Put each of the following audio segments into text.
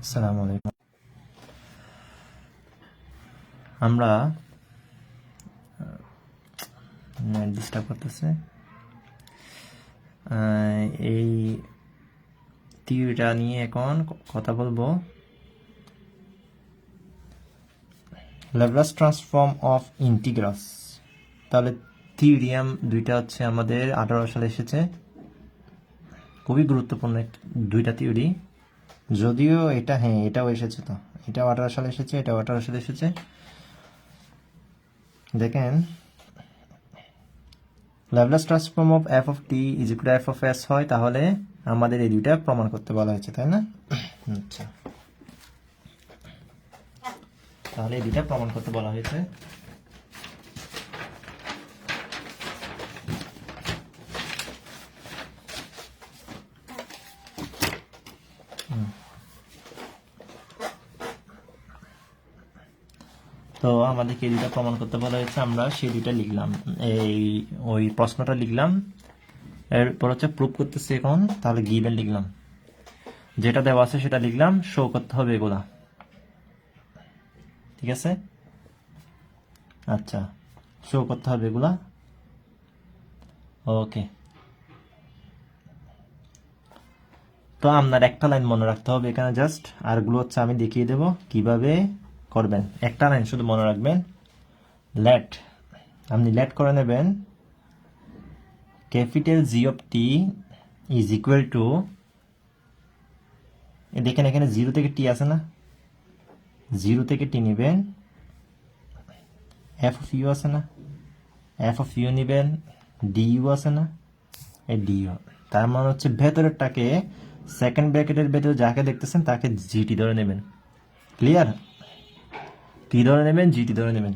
আসসালামু আলাইকুম। আমরা ডিস্টার্ব করতেছে এই থিওরিটা নিয়ে এখন কথা বলবো। Laplace transform of integrals. তাহলে থিওরিয়াম দুইটা হচ্ছে আমাদের 18 সালে এসেছে, খুবই গুরুত্বপূর্ণ দুইটা থিওরি। যদিও এটা এটাও এসেছে, তো এটাও 18 সালে এসেছে, এটাও 18 সালে এসেছে। দেখেন, Laplace transform of F of T is equal to F of S হয়, তাহলে আমাদের এই দুইটা প্রমাণ করতে বলা হয়েছে, তাই না? আচ্ছা, তাহলে এই দুইটা প্রমাণ করতে বলা হয়েছে। তো আমাদেরকে এই দুইটা প্রমাণ করতে বলা হয়েছে, আমরা সেই দুইটা লিখলাম, ওই প্রশ্নটা লিখলাম। এরপর হচ্ছে প্রুফ করতেছি এখন, তাহলে গিভেন লিখলাম, যেটা দেওয়া আছে সেটা লিখলাম, শো করতে হবে এগুলা, ঠিক আছে? আচ্ছা, শো করতে হবে এগুলা, ওকে। তো আপনার একটা লাইন মনে রাখতে হবে এখানে জাস্ট, আরগুলো হচ্ছে আমি দেখিয়ে দেব কিভাবে করবেন। একটা লাইন শুধু মনে রাখবেন, লেট, আপনি লেট করে নেবেন capital G of T is equal to, দেখেন এখানে 0 থেকে টি আছে না, 0 থেকে টি নেবেন, এফ অফ ইউ আছে না, এফ অফ ইউ নেবেন, ডি ইউ আছে না, এই ডি ইউ। তার মানে হচ্ছে ভেতরেরটাকে, সেকেন্ড ব্র্যাকেটের ভেতরে যাকে দেখতেছেন তাকে জিটি ধরে নেবেন। ক্লিয়ার? টি ধরে নেবেন, জিটি ধরে নেবেন,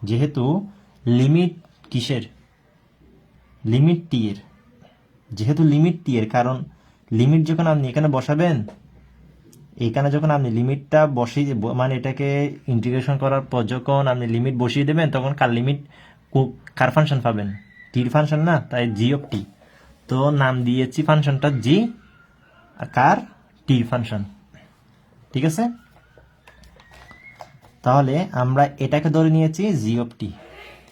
যেহেতু লিমিট কিসের, লিমিট টি এর, যেহেতু লিমিট টি এর, কারণ লিমিট যখন আপনি এখানে বসাবেন, এখানে যখন আপনি লিমিটটা বসিয়ে, মানে এটাকে ইন্টিগ্রেশন করার পর যখন আপনি লিমিট বসিয়ে দেবেন, তখন কার লিমিট, কার ফাংশন পাবেন? টির ফাংশন না, তাই জি অফ টি। তো নাম দিয়েছি ফাংশনটা জি, আর কার? টির ফাংশন, ঠিক আছে? তাহলে আমরা এটাকে ধরে নিয়েছি জি অফ টি।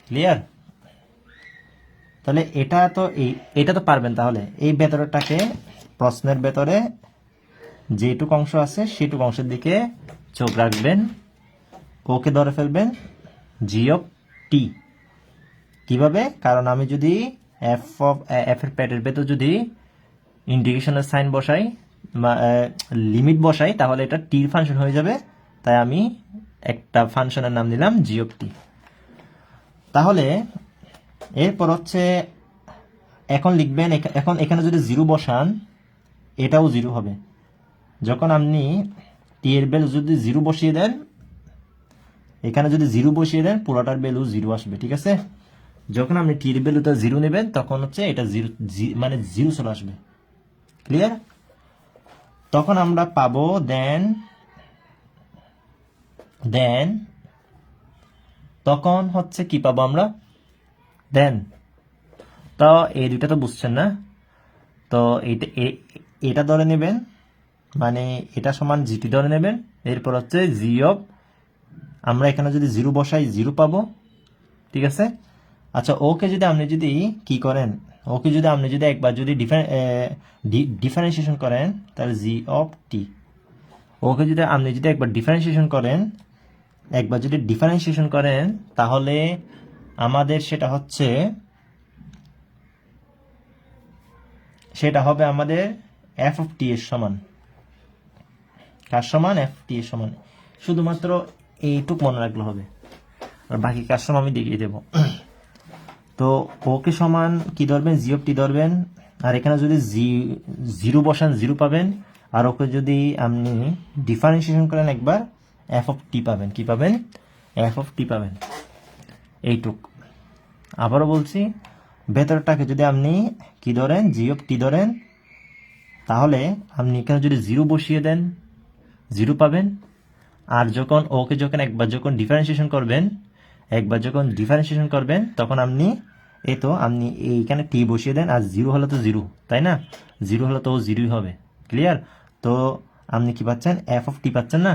ক্লিয়ার? তাহলে এটা তো পারবেন। তাহলে এই ভেতরটাকে, প্রশ্নের ভেতরে যেটুকু অংশ আছে সেটুকু অংশের দিকে চোখ রাখবেন, ওকে ধরে ফেলবেন জি অফ টি। কিভাবে? কারণ আমি যদি এফ এর প্যাডের ভেতর যদি ইন্টিগ্রেশনের সাইন বসাই, লিমিট বসাই, তাহলে এটা টির ফাংশন হয়ে যাবে। তাই আমি একটা ফাংশনের নাম দিলাম জি অফ টি। তাহলে এরপর হচ্ছে এখন লিখবেন, এখন এখানে যদি 0 বসান, এটাও 0 হবে। যখন আপনি টি এর ভ্যালু যদি 0 বসিয়ে দেন, এখানে যদি 0 বসিয়ে দেন, পুরোটার ভ্যালু 0 আসবে, ঠিক আছে? যখন আপনি টি এর ভ্যালুটা 0 নেবেন, তখন হচ্ছে এটা 0, মানে 0 চলে আসবে। ক্লিয়ার? তখন আমরা পাবো দেন তখন হচ্ছে কি পাবো আমরা? দেন, তো এই দুইটা তো বুঝছেন না, তো এটা ধরে নেবেন, মানে এটা সমান জিটি ধরে নেবেন। এরপর হচ্ছে জি অফ, আমরা এখানে যদি 0 বসাই 0 পাবো, ঠিক আছে? আচ্ছা, ওকে যদি আপনি যদি কি করেন, ওকে যদি আপনি যদি একবার যদি ডিফারেন্সিয়েশন করেন, তাহলে জি অফ টি, ওকে যদি আপনি যদি একবার ডিফারেন্সিয়েশন করেন, তাহলে আমাদের সেটা হবে আমাদের এফ অফ টি এর সমান। কার সমান? এফ টি এর সমান। শুধুমাত্র এইটুক মনে রাখলে হবে, আর বাকি কাজ সব আমি দেখিয়ে দেব। তো ওকে সমান কি ধরবেন? জি অফ টি ধরবেন, আর এখানে যদি 0 বসান 0 পাবেন, আর ওকে যদি আপনি ডিফারেন্সিয়েশন করেন একবার, এফ অফ টি পাবেন। কি পাবেন? এফ অফ টি পাবেন। এইটুক। আবারও বলছি, ভেতরটাকে যদি আপনি কি ধরেন? জি অফ টি ধরেন, তাহলে আপনি এখানে যদি 0 বসিয়ে দেন, 0 পাবেন। আর যখন একবার যখন ডিফারেন্সিয়েশন করবেন, তখন আপনি আপনি এইখানে টি বসিয়ে দেন, আর 0 হলে তো 0, তাই না? 0 হলে তো 0ই হবে। ক্লিয়ার? তো আপনি কি পাচ্ছেন, এফ অফ টি পাচ্ছেন না,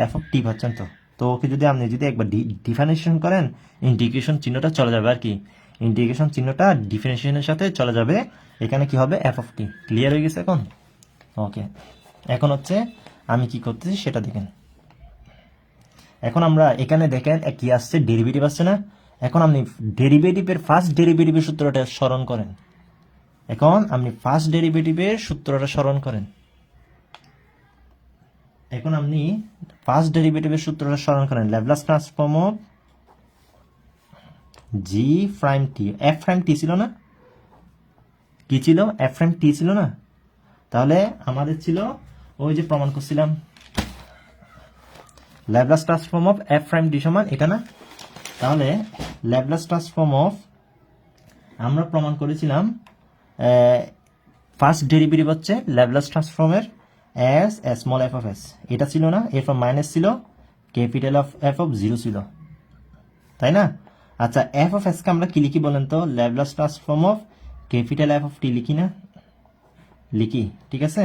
এফ অফ টি পাচ্ছেন। তো ওকে যদি আপনি যদি একবার ডিফারেন্সিয়েশন করেন, ইন্টিগ্রেশন চিহ্নটা চলে যাবে আর কি, ইন্টিগ্রেশন চিহ্নটা ডিফারেন্সিয়েশনের সাথে চলে যাবে, এখানে কি হবে, এফ অফ টি। ক্লিয়ার হয়ে গেছে এখন? ওকে, এখন হচ্ছে আমি কি করতেছি সেটা দেখেন। এখন আমরা এখানে দেখেন কি আসছে, ডেরিভেটিভ আসছে না। এখন আপনি ডেরিভেটিভের ফার্স্ট ডেরিভেটিভের সূত্রটা স্মরণ করেন। এখন আপনি ফার্স্ট ডেরিভেটিভের সূত্রটা স্মরণ করেন। এখন আপনি ফার্স্ট ডেরিভেটিভের সূত্রটা স্মরণ করেন, Laplace transform of G prime T. F prime T ছিল না, কি ছিল, এফ প্রাইম টি ছিল না। তাহলে আমাদের ছিল ওই যে প্রমাণ করছিলাম, Laplace transform of F prime T সমান এটা না। তাহলে ল্যাপ্লাস ট্রান্সফর্ম অফ আমরা প্রমাণ করেছিলাম ফার্স্ট ডেরিভেটিভ হচ্ছে ল্যাপ্লাস ট্রান্সফর্মের S small F of S, এটা ছিল না, এরপর মাইনাস ছিল capital of F of zero ছিল, তাই না? আচ্ছা, এফ অফ এস কে আমরা কি লিখি বলেন তো, Laplace transform of capital F of T লিখি না, লিখি, ঠিক আছে।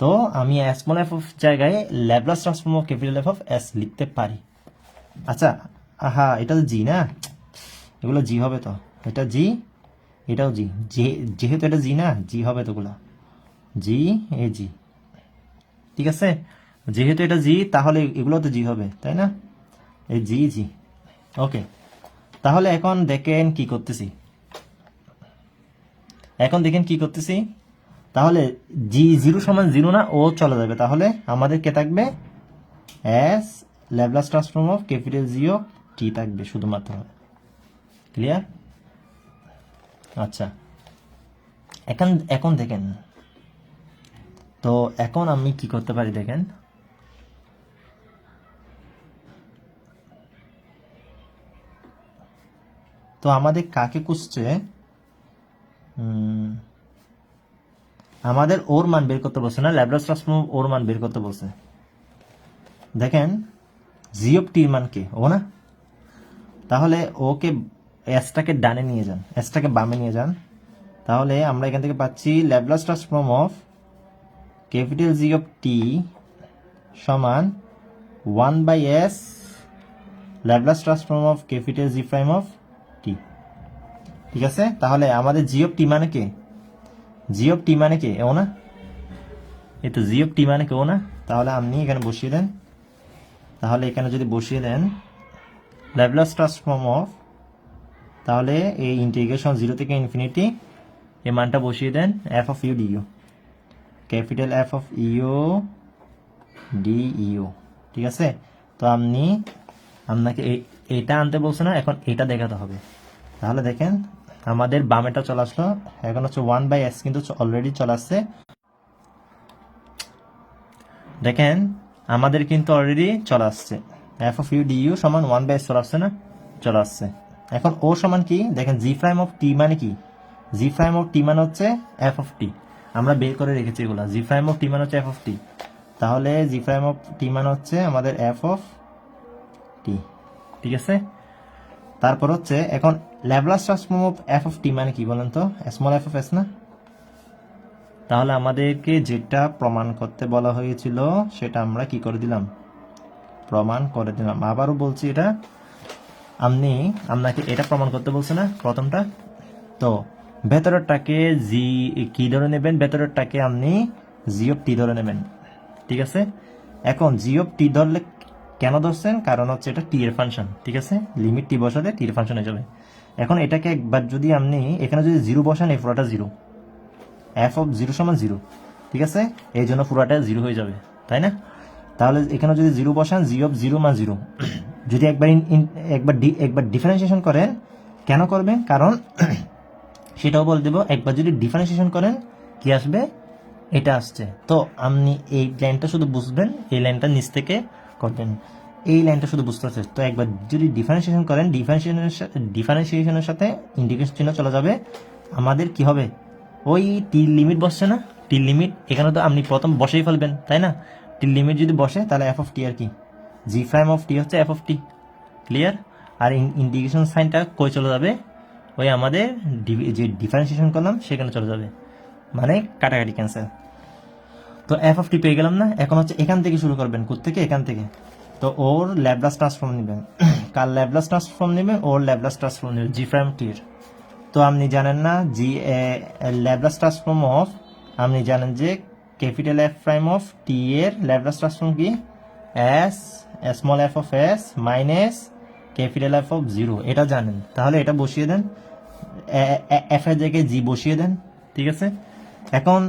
তো আমি স্মল এফ অফ জায়গায় Laplace transform of capital F of S লিখতে পারি। আচ্ছা, আহা, এটা তো জি না, এগুলো জি হবে তো, এটা জি, এটাও জি, যেহেতু এটা জি না, জি হবে তোগুলা, জি এ জি, ঠিক আছে। যেহেতু এটা জি, তাহলে এগুলো তো জি হবে, তাই না, এই জি জি। ওকে, তাহলে এখন দেখেন কি করতেছি, এখন দেখেন কি করতেছি। তাহলে জি জিরো সমান জিরো না, ও চলে যাবে, তাহলে আমাদের কে থাকবে, S Laplace transform of capital G of T থাকবে শুধুমাত্র। ক্লিয়ার? আচ্ছা, এখন এখন দেখেন, তো এখন আমি কি করতে পারি দেখেন। তো আমাদের কাকে খুঁজছে, আমাদের ওর মান বের করতে বলছে না, ল্যাপ্লাস ট্রান্সফর্ম ওর মান বের করতে বলছে। দেখেন জি অফ টির মান কে, ও না। তাহলে ওকে এসটাকে ডানে নিয়ে যান, এসটাকে বামে নিয়ে যান। তাহলে আমরা এখান থেকে পাচ্ছি Laplace transform of capital G of T সমান 1/s Laplace transform of capital G prime of T, ঠিক আছে। তাহলে আমাদের জি অফ টি মানে কে, জি অফ টি মানে কে, ও না, এই তো জি অফ টি মানে কে, ও না। তাহলে আপনি এখানে বসিয়ে দেন, তাহলে এখানে যদি বসিয়ে দেন ল্যাপ্লাস ট্রান্সফর্ম অফ, তাহলে এই ইন্টিগ্রেশন জিরো থেকে ইনফিনিটি, এই মানটা বসিয়ে দেন F of U D U, capital F of U D U, ঠিক আছে। তো আপনি আপনাকে এটা আনতে বলছে না, এখন এটা দেখাতে হবে। তাহলে দেখেন আমাদের বামেটা চলে আসলো, এখন হচ্ছে 1/s কিন্তু অলরেডি চলে আসছে। দেখেন আমাদের কিন্তু অলরেডি চলে আসছে, এফ অফ ইউ ডিইউ সমান 1/s চলে আসছে না, চলে আসছে। এখন ও সমান কি দেখেন, জি প্রাইম অফ টি মানে কি, জি প্রাইম অফ টি মানে হচ্ছে এফ অফ টি, আমরা বের করে রেখেছি এগুলা, জি প্রাইম অফ টি মানে হচ্ছে এফ অফ টি। তাহলে জি প্রাইম অফ টি মানে হচ্ছে আমাদের এফ অফ টি, ঠিক আছে। তারপর হচ্ছে এখন Laplace transform of F of টি মানে কি বলেন তো, স্মল এফ অফ এস না। তাহলে আমাদেরকে যেটা প্রমাণ করতে বলা হয়েছিল সেটা আমরা কি করে দিলাম, প্রমাণ করে দিলাম। আবারও বলছি, এটা আপনাকে এটা প্রমাণ করতে বলছে না প্রথমটা। তো ভেতরেরটাকে জি কি ধরে নেবেন, ভেতরেরটাকে আপনি জি অফ টি ধরে নেবেন, ঠিক আছে। এখন জি অফ টি ধরলে কেন ধরছেন, কারণ হচ্ছে এটা টি এর ফাংশন, ঠিক আছে, লিমিট টি বসাতে টি এর ফাংশন হয়ে যাবে। এখন এটাকে একবার যদি আপনি এখানে যদি জিরো বসান, এই পুরোটা জিরো, এফ অফ জিরো সমান জিরো, ঠিক আছে, এই জন্য পুরোটা জিরো হয়ে যাবে, তাই না। তাহলে এখানে যদি জিরো বসান, জি অফ জিরো মান জিরো, যদি একবার ডিফারেন্সিয়েশন করেন, কেন করবেন, কারণ সেটাও বলে দেবো, একবার যদি ডিফারেন্সিয়েশন করেন কি আসবে, এটা আসছে। তো আপনি এই লাইনটা শুধু বুঝবেন, এই লাইনটা নিচ থেকে করবেন, এই লাইনটা শুধু বুঝতে পারছেন। তো একবার যদি ডিফারেন্সিয়েশন করেন, ডিফারেন্সিয়েশনের সাথে ইন্টিগ্রেশন চিহ্ন চলে যাবে, আমাদের কি হবে, ওই টির লিমিট বসছে না, টির লিমিট এখানে তো আপনি প্রথম বসেই ফেলবেন, তাই না। টির লিমিট যদি বসে তাহলে এফ অফ টি আর কি, জি প্রাইম অফ টি হচ্ছে এফ অফ টি। ক্লিয়ার? আর ইন্টিগ্রেশন সাইনটা কই চলে যাবে, ওই আমাদের যে ডিফারেন্সিয়েশন করলাম সেখানে চলে যাবে, মানে কাটাকাটি ক্যান্সেল। তো এফ অফ টি পেয়ে গেলাম না। এখন হচ্ছে এখান থেকে শুরু করবেন, কোত্থেকে, এখান থেকে। তো ওর ল্যাপ্লাস ট্রান্সফর্ম নেবেন, কার ল্যাপ্লাস ট্রান্সফর্ম নেবে, ওর ল্যাপ্লাস ট্রান্সফর্ম নেবে জি প্রাইম টির। তো আপনি জানেন না জি ল্যাপ্লাস ট্রান্সফর্ম অফ, আপনি জানেন যে ক্যাপিটাল এফ প্রাইম অফ টি এর ল্যাপ্লাস ট্রান্সফর্ম কি, S small F of S minus capital F of zero, এটা জানেন। তাহলে এটা বসিয়ে দেন, এফ এর জায়গায় জি বসিয়ে দেন, ঠিক আছে। এখন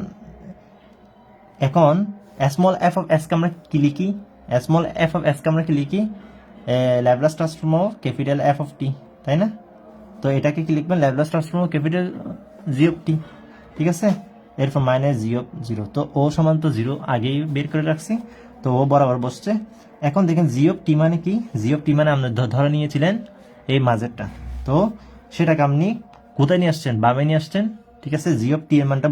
এখন স্মল এফ অফ এস কে আমরা কি লিখি, স্মল এফ অফ এস কে আমরা কি লিখি, Laplace transform of capital F of T, তাই না। তো এটাকে কি লিখবেন, Laplace transform of capital G of T, ঠিক আছে। এরপর মাইনাস জি অফ জিরো, তো ও সমান তো জিরো আগেই বের করে রাখছি, তো ও বরাবর বসছে। এখন দেখেন জি অফ টি মানে কি, জি অফ টি মানে আপনি ধরে নিয়েছিলেন এই মাঝেরটা, তো সেটাকে আপনি কোথায় নিয়ে আসছেন, বামে নিয়ে আসছেন, ঠিক আছে। জি অফ টি এর মানটা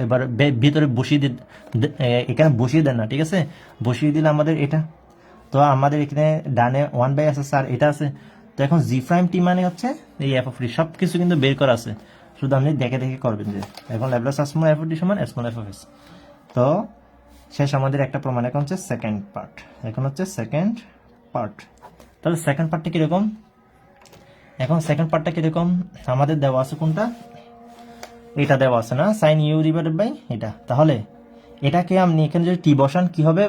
এবার ভিতরে বসিয়ে দিন, এখানে বসিয়ে দেন না, ঠিক আছে। বসিয়ে দিলে আমাদের এটা, তো আমাদের এখানে ডানে 1/, আছে স্যার, এটা আছে। তো এখন জি প্রাইম টি মানে হচ্ছে এই এফ অফ টি, সব কিছু কিন্তু বের করা আছে, শুধু আপনি দেখে দেখে করবেন যে এখন Laplace transform F of T সমান স্মল এফ অফ এস। তো শেষ আমাদের একটা প্রমাণ, এখন হচ্ছে সেকেন্ড পার্ট, এখন হচ্ছে সেকেন্ড পার্ট। তাহলে সেকেন্ড পার্টটা কিরকম, এখন সেকেন্ড পার্টটা কিরকম, আমাদের দেওয়া আছে কোনটা, এটা দেওয়া আছে না, সাইন ইউ ডিভাইডেড বাই এটা। তাহলে এটাকে আপনি এখানে যদি টি বসান কি হবে,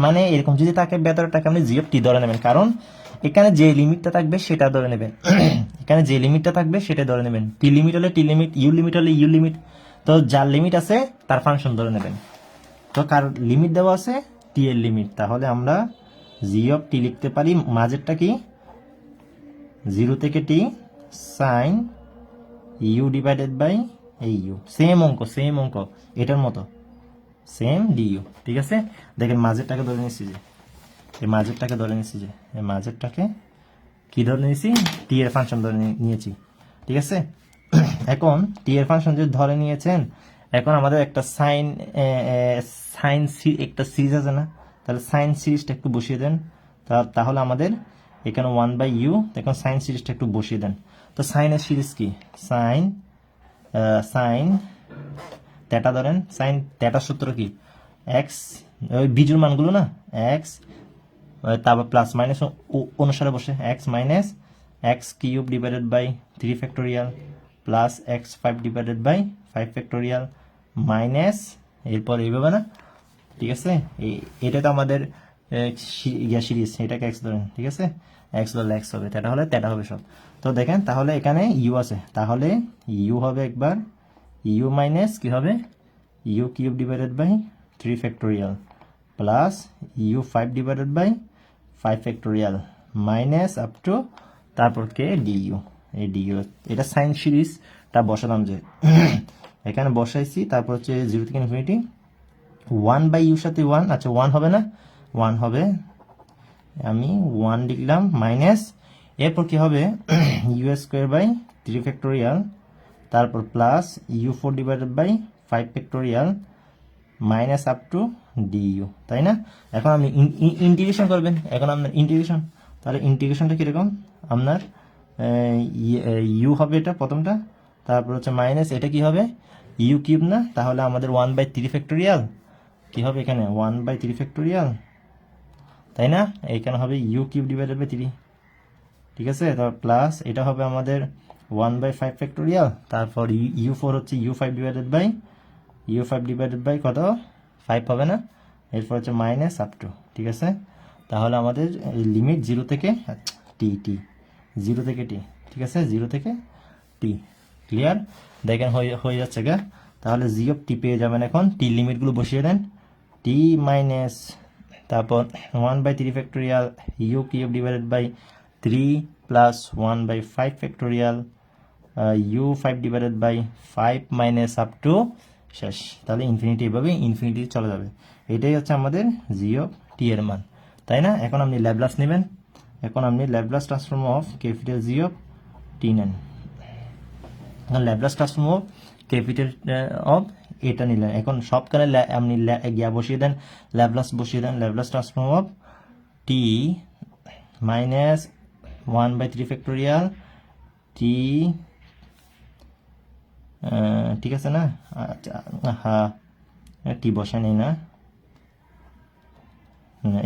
মানে এরকম যদি তাকে ভেতরটাকে আপনি জি অফ টি ধরে নেবেন, কারণ এখানে যে লিমিটটা থাকবে সেটা ধরে নেবেন, এখানে যে লিমিটটা থাকবে সেটা ধরে নেবেন। টি লিমিট হলে টি লিমিট, ইউ লিমিট হলে ইউ লিমিট, তো যার লিমিট আছে তার ফাংশন ধরে নেবেন। তো কার লিমিট দেওয়া আছে, টি এর লিমিট, তাহলে আমরা জি অফ টি লিখতে পারি, মাঝেরটা কি, 0 থেকে টি সাইন ইউ ডিভাইডেড বাই এই ইউ, সেম অঙ্ক এটার মতো, সেম ডিইউ, ঠিক আছে। দেখেন মাঝেরটাকে ধরে নিচ্ছি যে, এই মাঝেরটাকে ধরে নিচ্ছি যে, এই মাঝেরটাকে কি ধরে নিয়েছি, টি এর ফাংশন ধরে নিয়েছি, ঠিক আছে। এখন টি এর ফাংশন যদি ধরে নিয়েছেন, এখন আমাদের একটা সাইন একটা সিরিজ আছে না, তাহলে সাইন সিরিজটা একটু বসিয়ে দেন। তাহলে আমাদের এখানে 1/u, এখন সাইন সিরিজটা একটু বসিয়ে দেন। তো সাইনের সিরিজ কি, সাইন থিটা ধরেন, সাইন থিটার সূত্র কি, এক্স, ওই বিজুর মানগুলো না, এক্স তারপর প্লাস মাইনাস অনুসারে বসে, x minus x cube divided by 3 factorial plus x 5 divided by 5 factorial minus, এরপর এইভাবে না, ঠিক আছে। এটা তো আমাদের সিরিজ, এটাকে এক্স ধরেন, ঠিক আছে। এক্স ধরলে এক্স হবে, থিটা হলে থিটা হবে সব। তো দেখেন তাহলে এখানে ইউ আছে, তাহলে ইউ হবে একবার ইউ মাইনাস কি হবে, u cube divided by 3 factorial plus u 5 divided by 5 factorial minus up to তারপর কে ডিইউ, এই ডিইউ, এটা সাইন সিরিজটা বসালাম যে এখানে বসাইছি। তারপর হচ্ছে 0 থেকে ইনফিনিটি 1/u সাথে 1, আচ্ছা 1 হবে না, 1 হবে, আমি 1 লিখলাম মাইনাস, এরপর কি হবে ইউ স্কোয়ার বাই 3 ফ্যাক্টোরিয়াল, তারপর plus u 4 divided by 5 factorial minus up to d u, তাই না। এখন আপনি ইন্টিগ্রেশন করবেন, এখন আপনার ইন্টিগ্রেশন, তাহলে ইন্টিগ্রেশনটা কীরকম, আপনার ইউ হবে এটা প্রথমটা, তারপর হচ্ছে মাইনাস এটা কি হবে ইউ কিউব না, তাহলে আমাদের 1/3 ফ্যাক্টোরিয়াল কি হবে এখানে 1/3 ফ্যাক্টোরিয়াল, তাই না। এইখানে হবে ইউ কিউব ডিভাইডেড বাই 3, ঠিক আছে। তারপর প্লাস এটা হবে আমাদের 1/5 ফ্যাক্টোরিয়াল, তারপর ইউ 4 হচ্ছে ইউ 5 ডিভাইডেড বাই কত 5 হবে না, এরপর হচ্ছে মাইনাস আপ টু, ঠিক আছে। তাহলে আমাদের লিমিট 0 থেকে টি, 0 থেকে টি, ঠিক আছে, 0 থেকে টি, ক্লিয়ার। দেখেন হয়ে যাচ্ছে গা। তাহলে জি অফ টি পেয়ে যাবেন, এখন টি লিমিটগুলো বসিয়ে দেন, টি মাইনাস তারপর 1/3 factorial u cube divided by 3 plus 1/5 factorial u 5 divided by 5 minus up to শেষ। তাহলে ইনফিনিটি, এভাবে ইনফিনিটি চলে যাবে। এটাই হচ্ছে আমাদের জি অফ টি এর মান, তাই না। এখন আপনি ল্যাপ্লাস নেবেন, এখন আপনি Laplace transform of capital G of T নেন, এখন Laplace transform of capital of এটা নিলেন। এখন সবখানে আপনি গিয়া বসিয়ে দেন, ল্যাপ্লাস বসিয়ে দেন, Laplace transform of T minus 1/3 factorial T, ঠিক আছে না, আচ্ছা হ্যাঁ টি বসে নেই না,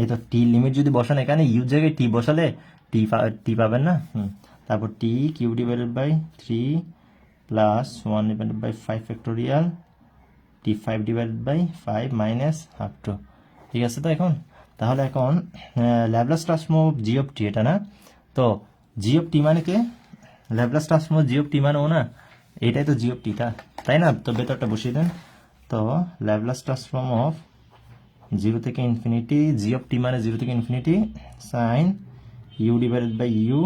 এই তো টি লিমিট যদি বসান এখানে ইউ জায়গায় টি বসালে টি পাবেন না। তারপর t q divided by 3 plus 1 divided by 5 factorial t 5 divided by 5 minus half two. ঠিক আছে তো এখন তাহলে এখন Laplace transform of g of t এটা না, তো জি অফ টি মানে কে, Laplace transform of g of টি মানে ও না, এটাই তো জি অফ টিটা, তাই না? তো ভেতরটা বসিয়ে দেন। তো ল্যাপ্লাস ট্রান্সফর্ম অফ 0 থেকে ইনফিনিটি জি অফ টি মানে 0 থেকে infinity sine u divided by u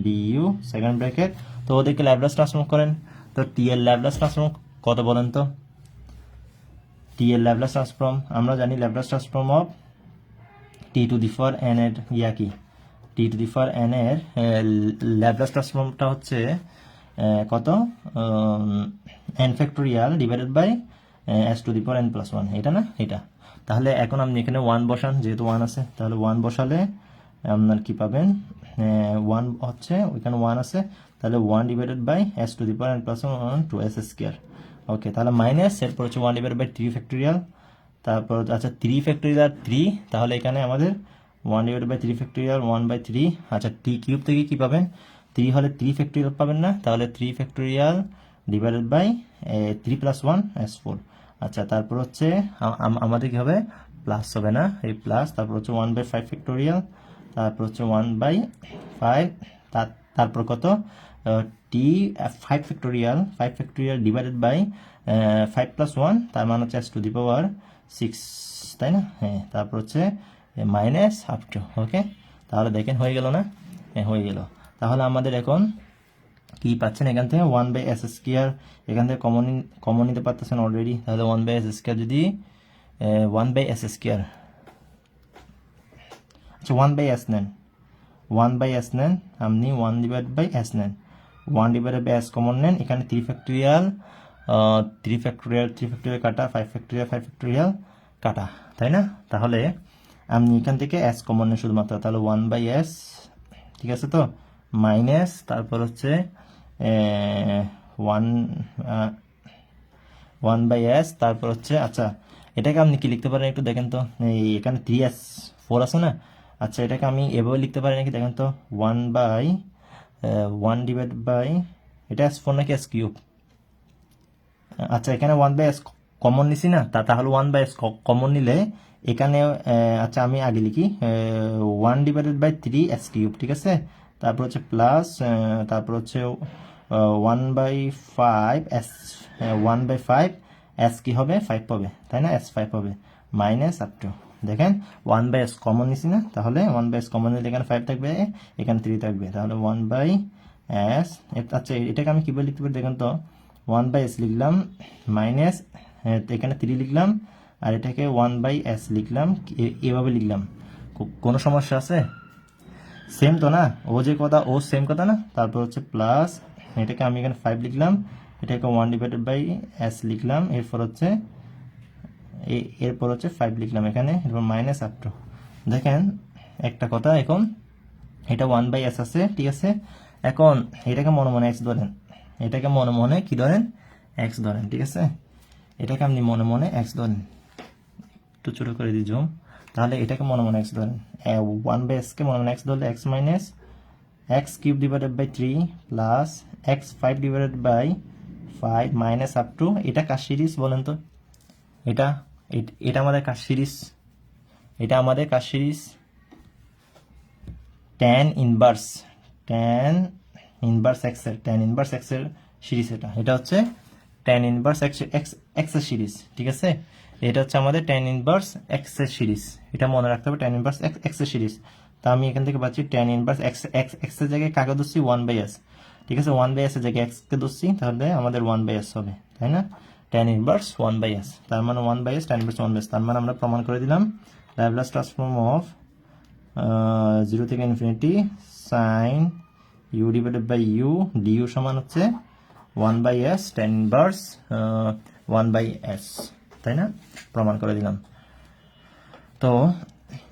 d u second bracket. তো ওদেরকে ল্যাপ্লাস ট্রান্সফর্ম করেন। তো টি এর ল্যাপ্লাস ট্রান্সফর্ম কত বলেন তো? টি এর ল্যাপ্লাস ট্রান্সফর্ম আমরা জানি, Laplace transform of t to the power n এর কি t to the power n এর ল্যাপ্লাস ট্রান্সফর্মটা হচ্ছে কত, n factorial divided by s to the power n plus 1, এটা না এটা। তাহলে এখন আপনি এখানে 1 বসান, যেহেতু 1 আছে তাহলে 1 বসালে আপনার কি পাবেন, 1 হচ্ছে ওইখানে 1 আছে, তাহলে 1 divided by s to the power n plus 1 two s square. Okay, তাহলে মাইনাস এরপর হচ্ছে 1 ডিভাইডেড বাই 3 ফ্যাক্টোরিয়াল, তারপর আচ্ছা 3 ফ্যাক্টোরিয়াল 3, তাহলে এখানে আমাদের 1 ডিভাইডেড বাই 3 ফ্যাক্টোরিয়াল 1 বাই 3। আচ্ছা টি কিউব থেকে কি পাবেন, 3 হলে 3 ফ্যাক্টোরিয়াল পাবেন না, তাহলে 3 factorial divided by 3 plus 1 S4। আচ্ছা তারপর হচ্ছে আমাদের কি হবে, প্লাস হবে না, এই প্লাস, তারপর হচ্ছে 1 বাই 5 ফ্যাক্টোরিয়াল, তারপর হচ্ছে 1 বাই 5, তারপর কত টি 5 ফ্যাক্টোরিয়াল ডিভাইডেড বাই 5 প্লাস 1, তার মানে হচ্ছে এস টু দি পাওয়ার 6, তাই না? হ্যাঁ, তারপর হচ্ছে মাইনাস হাফ টু। ওকে, তাহলে দেখেন হয়ে গেল না? হ্যাঁ হয়ে গেল। তাহলে আমাদের এখন কি পাচ্ছেন এখান থেকে 1 বাই এস স্কোয়ার, এখান থেকে কমন নিতে পারতেছেন অলরেডি, তাহলে 1 বাই এস স্কোয়ার যদি 1 বাই এস স্কোয়ার, আচ্ছা 1 বাই এস নেন, 1 বাই এস নেন আপনি, 1 ডিভাইড বাই এস নেন, 1 ডিভাইড বাই এস কমন নেন, এখানে 3 ফ্যাক্টোরিয়াল কাটা, 5 ফ্যাক্টোরিয়াল কাটা, তাই না? তাহলে আপনি এখান থেকে এস কমন নেন শুধুমাত্র, তাহলে 1 বাই এস, ঠিক আছে তো, মাইনাস তারপর হচ্ছে 1 বাই এস, তারপর হচ্ছে আচ্ছা এটাকে আপনি কি লিখতে পারেন একটু দেখেন তো, এই এখানে 3s4 আছে না, আচ্ছা এটাকে আমি এভাবে লিখতে পারি নাকি দেখেন তো, 1 বাই 1 ডিভাইড বাই, এটা S4 নাকি S কিউব, আচ্ছা এখানে 1 বাই এস কমন নিছি না, তাহলে 1 বাই এস কমন নিলে এখানে আচ্ছা আমি আগে লিখি 1 ডিভাইডেড বাই 3 এস কিউব, ঠিক আছে, তারপর হচ্ছে প্লাস, তারপর হচ্ছে 1 বাই 5 এস, 1 বাই 5 এস কি হবে 5 পাবে, তাই না? S 5 হবে, মাইনাস আপ টু, দেখেন 1 বাই এস কমন নিছি না, তাহলে 1 বাই এস কমন নিলে এখানে 5 থাকবে, এখানে 3 থাকবে, তাহলে 1 বাই এস। আচ্ছা এটাকে আমি কিভাবে লিখতে পারি দেখেন তো, 1 বাই এস লিখলাম মাইনাস, এখানে 3 লিখলাম, আর এটাকে 1 বাই এস লিখলাম, এভাবে লিখলাম, কোনো সমস্যা আছে? সেম তো না, ও যে কথা ও সেম কথা না, তারপর হচ্ছে প্লাস, এটাকে আমি এখানে 5 লিখলাম, এটাকে 1 ডিভাইডেড বাই এস লিখলাম, এরপর হচ্ছে 5 লিখলাম এখানে, এরপর মাইনাস আপ টু। দেখেন একটা কথা, এখন এটা 1 বাই এস আছে, ঠিক আছে, এখন এটাকে মনে মনে এক্স ধরেন, এটাকে মনে মনে কি ধরেন, এক্স ধরেন, ঠিক আছে, এটাকে আপনি মনে মনে এক্স ধরেন, একটু ছোট করে দিই জুম, তাহলে এটাকে মনে মনে এক্স ধরেন, 1 বাই এসকে মনে মনে এক্স ধরলে x minus x cube divided by 3 plus x 5 divided by 5 minus up to, এটা কার সিরিজ বলেন তো, এটা আমাদের কার সিরিজ, এটা আমাদের কার সিরিজ, tan ইনভার্স এক্স এর সিরিজ, এটা হচ্ছে tan ইনভার্স এক্স এর সিরিজ, ঠিক আছে, এটা হচ্ছে আমাদের tan ইনভার্স এক্স এর সিরিজ, এটা মনে রাখতে হবে, tan ইনভার্স এক্স এর সিরিজ। তা আমি এখান থেকে পাচ্ছি tan ইনভার্স এক্স এর জায়গায় কাকে ধরছি 1 বাই এস, ঠিক আছে, 1 বাই এস এর জায়গায় এক্স কে ধরছি, তাহলে আমাদের 1 বাই এস হবে, তাই না? tan ইনভার্স 1 বাই এস, তার মানে 1 by s, tan inverse 1 by s, তার মানে আমরা প্রমাণ করে দিলাম ল্যাপ্লাস ট্রান্সফর্ম অফ 0 থেকে infinity sine u divided by u d u সমান হচ্ছে 1 by s tan inverse 1 by s, তাই না? প্রমাণ করে দিলাম। তো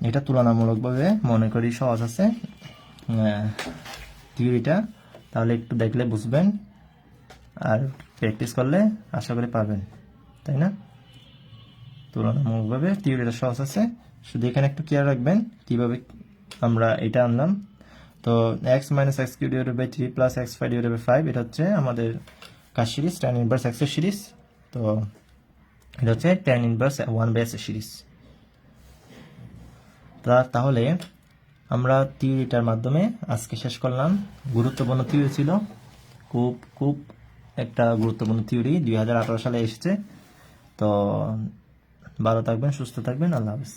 এটা তুলনামূলকভাবে মনে করি সহজ আছে থিওরিটা, তাহলে একটু দেখলে বুঝবেন, আর প্র্যাকটিস করলে আশা করি পারবেন, তাই না? তুলনামূলকভাবে থিওরিটা সহজ আছে, শুধু এখানে একটু কেয়ার রাখবেন কিভাবে আমরা এটা আনলাম। তো x minus x cube divided by 3 plus x five divided by 5 এটা হচ্ছে আমাদের কাজ সিরিজ tan ইনভার্স x এর সিরিজ। তো এটা হচ্ছে tan ইনভার্স 1/s এর সিরিজ। তাহলে আমরা থিওরিটার মাধ্যমে আজকে শেষ করলাম। গুরুত্বপূর্ণ থিওরি ছিল, খুব খুব একটা গুরুত্বপূর্ণ থিওরি, 2018 সালে এসেছে। তো ভালো থাকবেন, সুস্থ থাকবেন, আল্লাহ হাফেজ।